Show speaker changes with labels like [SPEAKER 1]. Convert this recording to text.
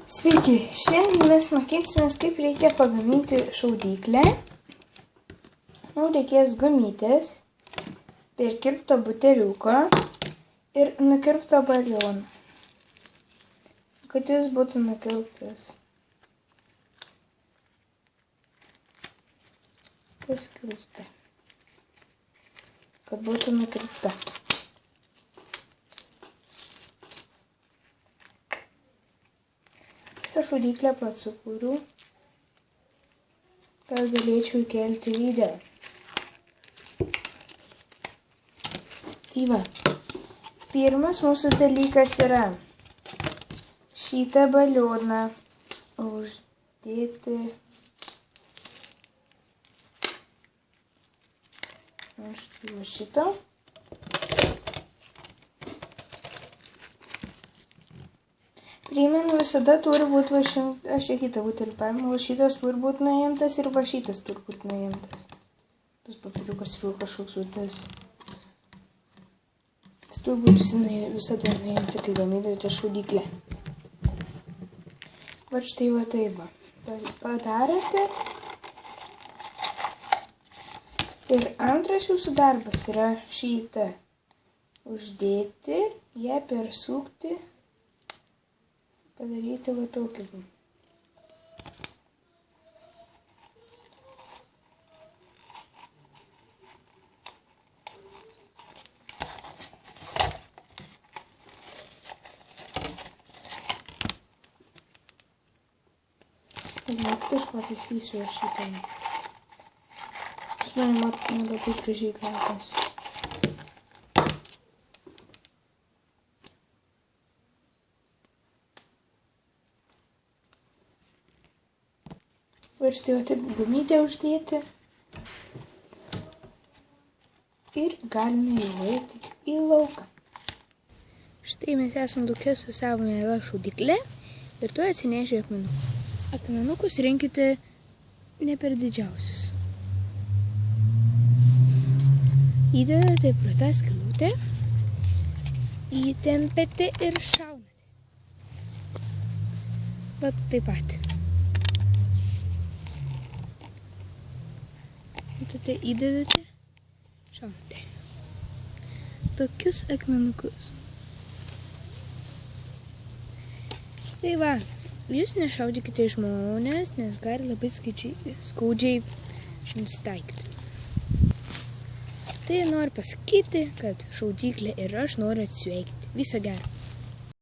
[SPEAKER 1] Sveiki, šiandien mes mokinsimės, kaip reikia pagaminti šaudyklę. Mums reikės gumytės, perkirpto buteliuko ir nukirpto baliono. Kad jis būtų nukirptas. Tas kilpta. Kad būtų nukirpta. Visą šaudyklę pats sukūriau, kad galėčiau įkelti video. Tai va, pirmas mūsų dalykas yra šitą balioną uždėti šitą. Primenu, visada turi būti va šitą, aš čia kitą butelį paėmiau, va šitas turi būti nuimtas ir va šitas turi būti nuimtas. Tas papiriukas yra kažkoks uždas. Jis turi būti visada nuimti, kai gaminate šaudyklę. Va štai va taip va. Padarėte. Ir antras jūsų darbas yra šitą. Uždėti, ją persukti. Padaryti va tokį. Aš pataisysiu šitą. Jis man labai gražiai gautas. Va štai va taip gumytę uždėti. Ir galime jau eiti į lauką. Štai mes esam tokia su savo miela šaudykle ir tu atsinešė akmenukus. Akmenukus rinkite ne per didžiausius. Įdedate pro tą skylutę, įtempiate ir šaunate. Va taip pat. Tada įdedate, šaunate. Tokius akmenukus. Tai va, jūs nešaudykite žmonės, nes gali labai skaudžiai nusitaikyti. Tai noriu pasakyti, kad šaudyklė ir aš noriu atsisveikinti. Viso gero.